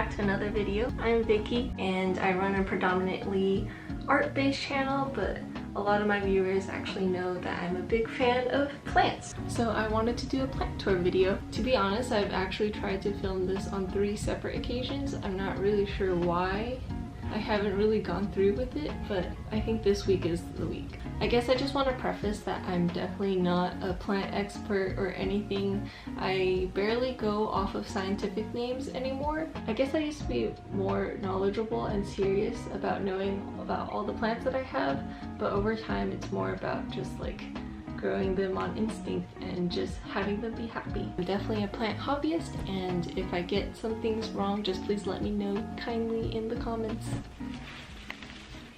back to another video. I'm Vicky and I run a predominantly art-based channel, but a lot of my viewers actually know that I'm a big fan of plants. So I wanted to do a plant tour video. To be honest, I've actually tried to film this on 3 separate occasions. I'm not really sure why I haven't really gone through with it, but I think this week is the week. I guess I just want to preface that I'm definitely not a plant expert or anything. I barely go off of scientific names anymore. I guess I used to be more knowledgeable and serious about knowing about all the plants that I have, but over time it's more about just like growing them on instinct and just having them be happy. I'm definitely a plant hobbyist, and if I get some things wrong, just please let me know kindly in the comments.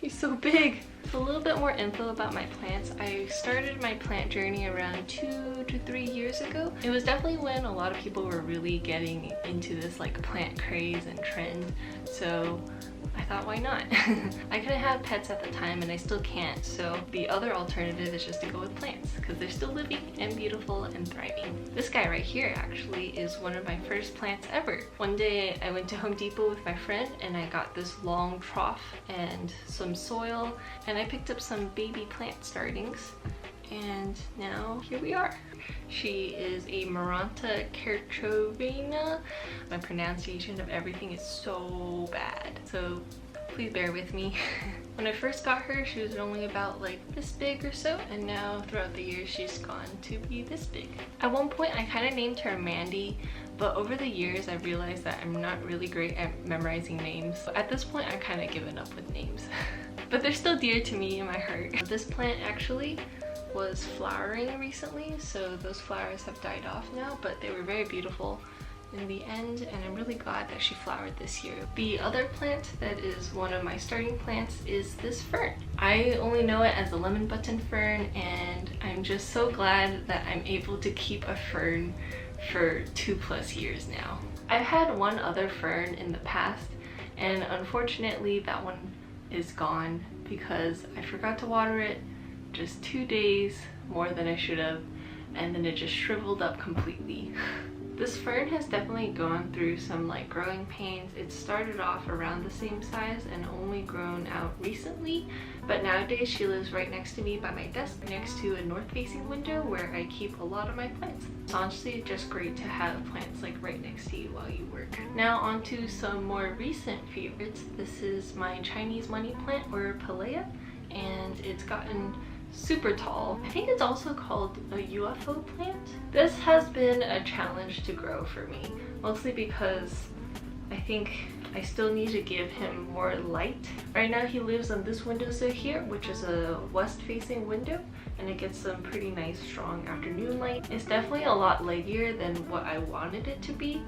He's so big! A little bit more info about my plants. I started my plant journey around 2 to 3 years ago. It was definitely when a lot of people were really getting into this like plant craze and trend, so I thought, why not? I couldn't have pets at the time and I still can't, so the other alternative is just to go with plants because they're still living and beautiful and thriving. This guy right here actually is one of my first plants ever. One day I went to Home Depot with my friend and I got this long trough and some soil, and I picked up some baby plant startings, and now here we are. She is a Maranta Carchovena. My pronunciation of everything is so bad, so please bear with me. When I first got her, she was only about like this big or so, and now throughout the years she's gone to be this big. At one point I kind of named her Mandy, but over the years I realized that I'm not really great at memorizing names. At this point I've kind of given up with names. But they're still dear to me in my heart. This plant actually was flowering recently, so those flowers have died off now, but they were very beautiful in the end, and I'm really glad that she flowered this year. The other plant that is one of my starting plants is this fern. I only know it as a lemon button fern, and I'm just so glad that I'm able to keep a fern for 2+ years now. I've had one other fern in the past, and unfortunately that one is gone because I forgot to water it just 2 days more than I should have, and then it just shriveled up completely. This fern has definitely gone through some like growing pains. It started off around the same size and only grown out recently, but nowadays she lives right next to me by my desk, next to a north-facing window where I keep a lot of my plants. It's honestly just great to have plants like right next to you while you work. Now on to some more recent favorites. This is my Chinese money plant, or Pilea, and it's gotten super tall. I think it's also called a UFO plant. This has been a challenge to grow for me, mostly because I think I still need to give him more light. Right now he lives on this windowsill here, which is a west-facing window, and it gets some pretty nice strong afternoon light. It's definitely a lot leggier than what I wanted it to be,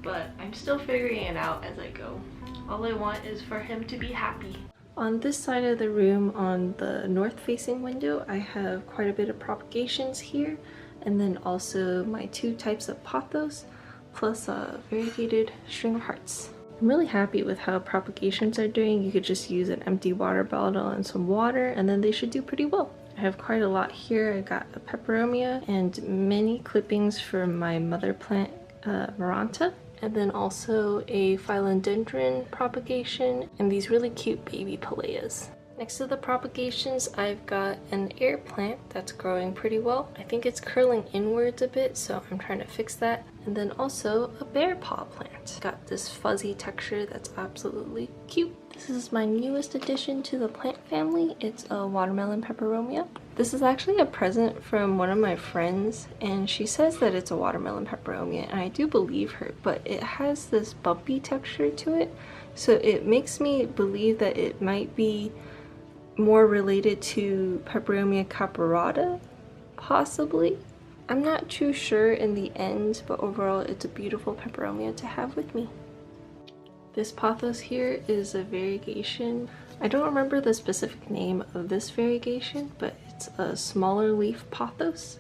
but I'm still figuring it out as I go. All I want is for him to be happy. On this side of the room, on the north-facing window, I have quite a bit of propagations here, and then also my 2 types of pothos, plus a variegated string of hearts. I'm really happy with how propagations are doing. You could just use an empty water bottle and some water, and then they should do pretty well. I have quite a lot here. I got a Peperomia and many clippings from my mother plant, Maranta, and then also a Phylodendron propagation and these really cute baby Pileas. Next to the propagations, I've got an air plant that's growing pretty well. I think it's curling inwards a bit, so I'm trying to fix that. And then also a bear paw plant. Got this fuzzy texture that's absolutely cute. This is my newest addition to the plant family. It's a watermelon peperomia. This is actually a present from one of my friends, and she says that it's a watermelon peperomia, and I do believe her, but it has this bumpy texture to it, so it makes me believe that it might be more related to Peperomia caperata, possibly. I'm not too sure in the end, but overall it's a beautiful peperomia to have with me. This pothos here is a variegation. I don't remember the specific name of this variegation, but it's a smaller leaf pothos,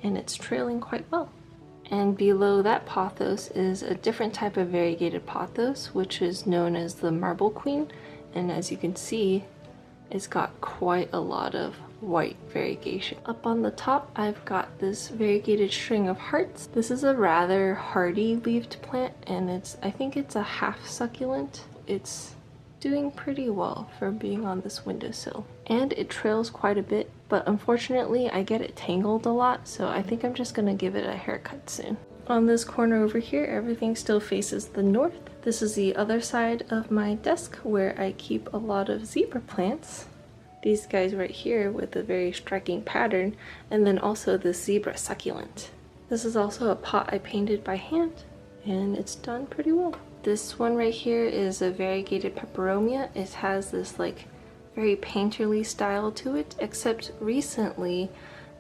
and it's trailing quite well. And below that pothos is a different type of variegated pothos, which is known as the Marble Queen, and as you can see, it's got quite a lot of white variegation. Up on the top, I've got this variegated string of hearts. This is a rather hardy leaved plant, and I think it's a half succulent. It's doing pretty well for being on this windowsill. And it trails quite a bit, but unfortunately I get it tangled a lot, so I think I'm just gonna give it a haircut soon. On this corner over here, everything still faces the north. This is the other side of my desk where I keep a lot of zebra plants. These guys right here with a very striking pattern, and then also this zebra succulent. This is also a pot I painted by hand, and it's done pretty well. This one right here is a Variegated Peperomia. It has this like very painterly style to it, except recently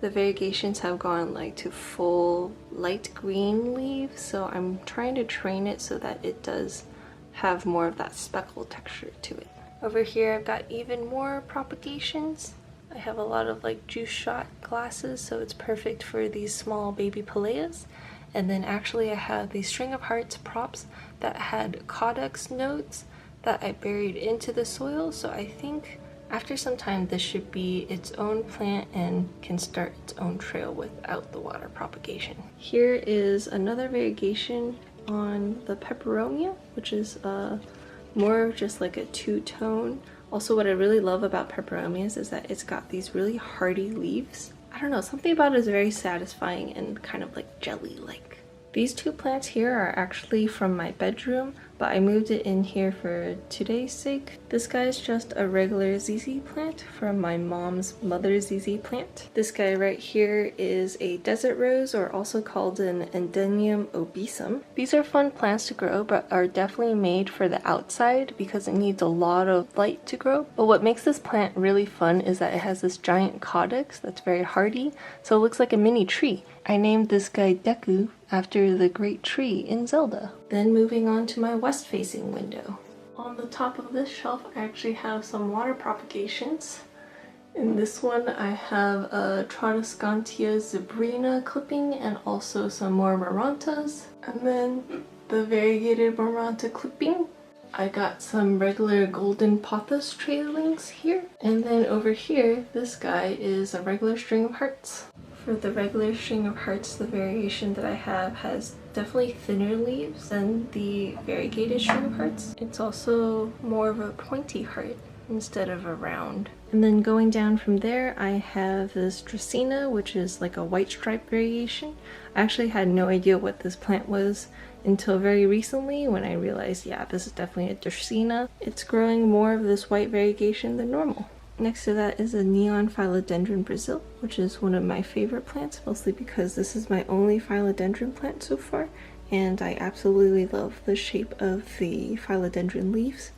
the variegations have gone like to full light green leaves, so I'm trying to train it so that it does have more of that speckle texture to it. Over here I've got even more propagations. I have a lot of like juice shot glasses, so it's perfect for these small baby Paleas. And then actually I have these string of hearts props that had Codex nodes that I buried into the soil, so I think after some time this should be its own plant and can start its own trail without the water propagation. Here is another variegation on the Peperomia, which is more of just like a two-tone. Also, what I really love about Peperomias is that it's got these really hardy leaves. I don't know, something about it is very satisfying and kind of like jelly-like. These two plants here are actually from my bedroom, but I moved it in here for today's sake. This guy is just a regular ZZ plant from my mom's mother ZZ plant. This guy right here is a desert rose, or also called an Endenium obesum. These are fun plants to grow, but are definitely made for the outside because it needs a lot of light to grow. But what makes this plant really fun is that it has this giant codex that's very hardy, so it looks like a mini tree. I named this guy Deku after the great tree in Zelda. Then moving on to my west-facing window. On the top of this shelf, I actually have some water propagations. In this one, I have a Tradescantia zebrina clipping and also some more Marantas. And then the variegated Maranta clipping. I got some regular golden pothos trailings here. And then over here, this guy is a regular string of hearts. For the regular string of hearts, the variation that I have has definitely thinner leaves than the variegated string of hearts. It's also more of a pointy heart instead of a round. And then going down from there, I have this Dracaena, which is like a white stripe variation. I actually had no idea what this plant was until very recently when I realized, yeah, this is definitely a Dracaena. It's growing more of this white variegation than normal. Next to that is a neon Phylodendron Brazil, which is one of my favorite plants, mostly because this is my only phylodendron plant so far, and I absolutely love the shape of the phylodendron leaves.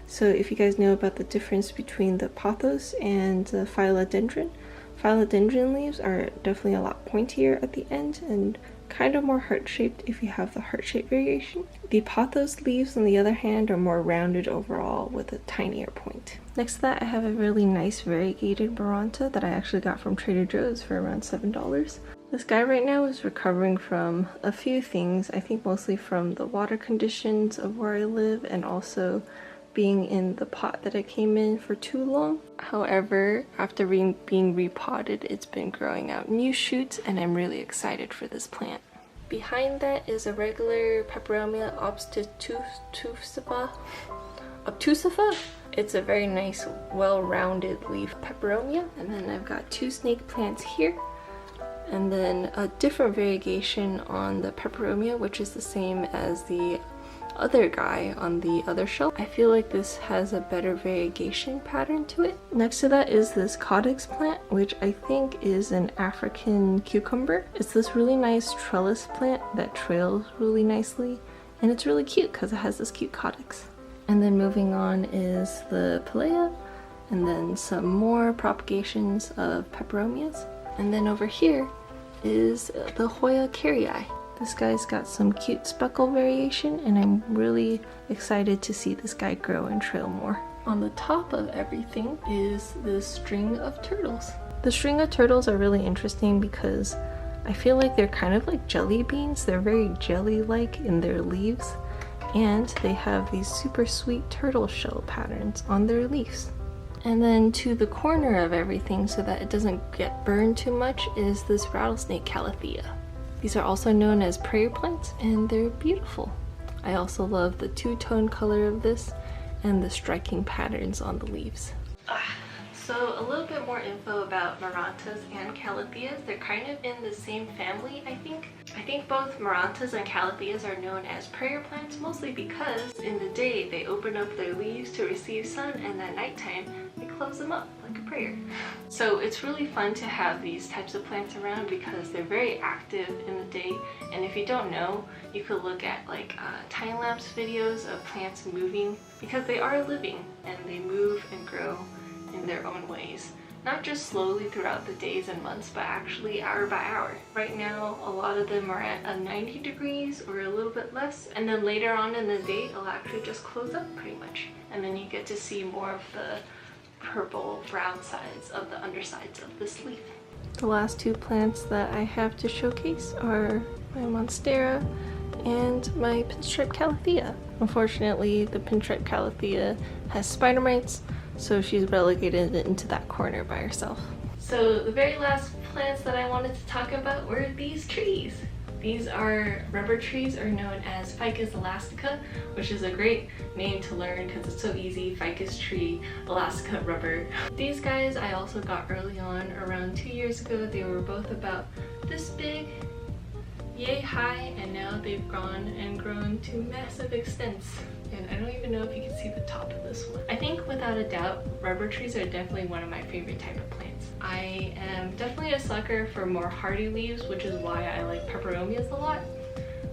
So if you guys know about the difference between the pothos and the phylodendron leaves are definitely a lot pointier at the end and kind of more heart-shaped if you have the heart-shaped variation. The pothos leaves, on the other hand, are more rounded overall with a tinier point. Next to that, I have a really nice variegated Maranta that I actually got from Trader Joe's for around $7. This guy right now is recovering from a few things, I think mostly from the water conditions of where I live and also being in the pot that it came in for too long. However, after being repotted, it's been growing out new shoots and I'm really excited for this plant. Behind that is a regular Peperomia obtusiva. It's a very nice, well-rounded leaf Peperomia. And then I've got two snake plants here. And then a different variegation on the Peperomia, which is the same as the other guy on the other shelf. I feel like this has a better variegation pattern to it. Next to that is this Codex Plant, which I think is an African cucumber. It's this really nice trellis plant that trails really nicely, and it's really cute because it has this cute codex. And then moving on is the Palea, and then some more propagations of Peperomias. And then over here is the Hoya carrii. This guy's got some cute speckle variation, and I'm really excited to see this guy grow and trail more. On the top of everything is this string of turtles. The string of turtles are really interesting because I feel like they're kind of like jelly beans. They're very jelly-like in their leaves, and they have these super sweet turtle shell patterns on their leaves. And then to the corner of everything so that it doesn't get burned too much is this rattlesnake calathea. These are also known as prayer plants and they're beautiful. I also love the two-tone color of this and the striking patterns on the leaves. So a little bit more info about Marantas and Calatheas. They're kind of in the same family, I think. I think both Marantas and Calatheas are known as prayer plants, mostly because in the day they open up their leaves to receive sun, and at nighttime they close them up like a prayer. So it's really fun to have these types of plants around because they're very active in the day, and if you don't know, you could look at like time-lapse videos of plants moving because they are living and they move and grow in their own ways. Not just slowly throughout the days and months, but actually hour by hour. Right now, a lot of them are at 90 degrees or a little bit less, and then later on in the day, it'll actually just close up pretty much. And then you get to see more of the purple brown sides of the undersides of this leaf. The last two plants that I have to showcase are my Monstera and my pinstripe calathea. Unfortunately, the pinstripe calathea has spider mites, so she's relegated into that corner by herself. So the very last plants that I wanted to talk about were these trees. These are rubber trees, are known as Ficus elastica, which is a great name to learn because it's so easy. Ficus tree, elastica rubber. These guys I also got early on, around 2 years ago. They were both about this big, yay high, and now they've gone and grown to massive extents. And I don't even know if you can see the top of this one. I think without a doubt, rubber trees are definitely one of my favorite type of plants. I am definitely a sucker for more hardy leaves, which is why I like peperomias a lot.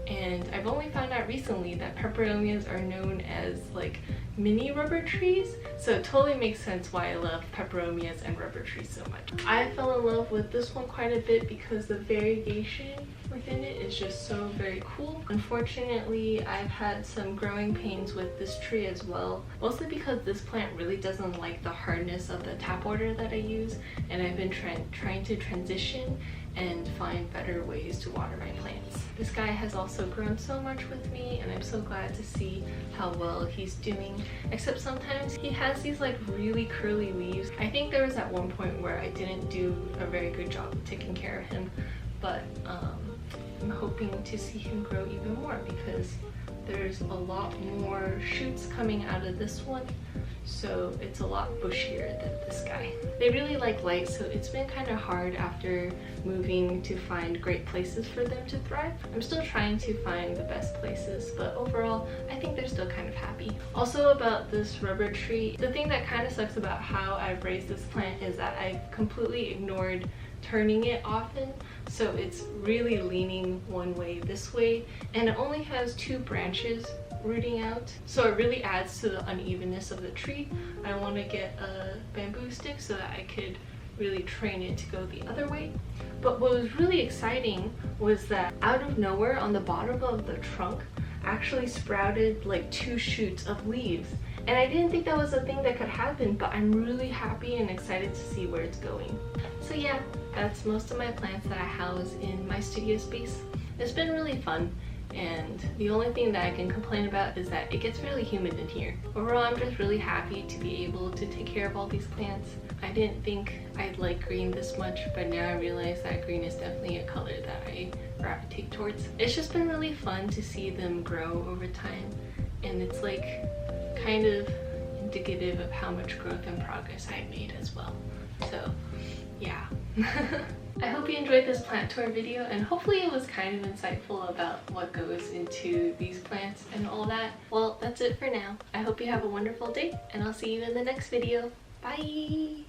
And I've only found out recently that peperomias are known as like mini rubber trees, so it totally makes sense why I love peperomias and rubber trees so much. I fell in love with this one quite a bit because the variegation within it is just so very cool. Unfortunately, I've had some growing pains with this tree as well, mostly because this plant really doesn't like the hardness of the tap water that I use, and I've been trying to transition and find better ways to water my plants. This guy has also grown so much with me, and I'm so glad to see how well he's doing, except sometimes he has these like really curly leaves. I think there was at one point where I didn't do a very good job of taking care of him, but I'm hoping to see him grow even more because there's a lot more shoots coming out of this one, so it's a lot bushier than this guy. They really like light, so it's been kind of hard after moving to find great places for them to thrive. I'm still trying to find the best places, but overall I think they're still kind of happy. Also about this rubber tree, the thing that kind of sucks about how I've raised this plant is that I've completely ignored turning it often, so it's really leaning one way this way, and it only has 2 branches rooting out, so it really adds to the unevenness of the tree. I want to get a bamboo stick so that I could really train it to go the other way. But what was really exciting was that out of nowhere on the bottom of the trunk actually sprouted like 2 shoots of leaves, and I didn't think that was a thing that could happen, but I'm really happy and excited to see where it's going. So yeah, that's most of my plants that I house in my studio space. It's been really fun, and the only thing that I can complain about is that it gets really humid in here. Overall, I'm just really happy to be able to take care of all these plants. I didn't think I'd like green this much, but now I realize that green is definitely a color that I gravitate towards. It's just been really fun to see them grow over time, and it's like kind of indicative of how much growth and progress I've made as well. So yeah. I hope you enjoyed this plant tour video, and hopefully it was kind of insightful about what goes into these plants and all that. Well, that's it for now. I hope you have a wonderful day, and I'll see you in the next video. Bye!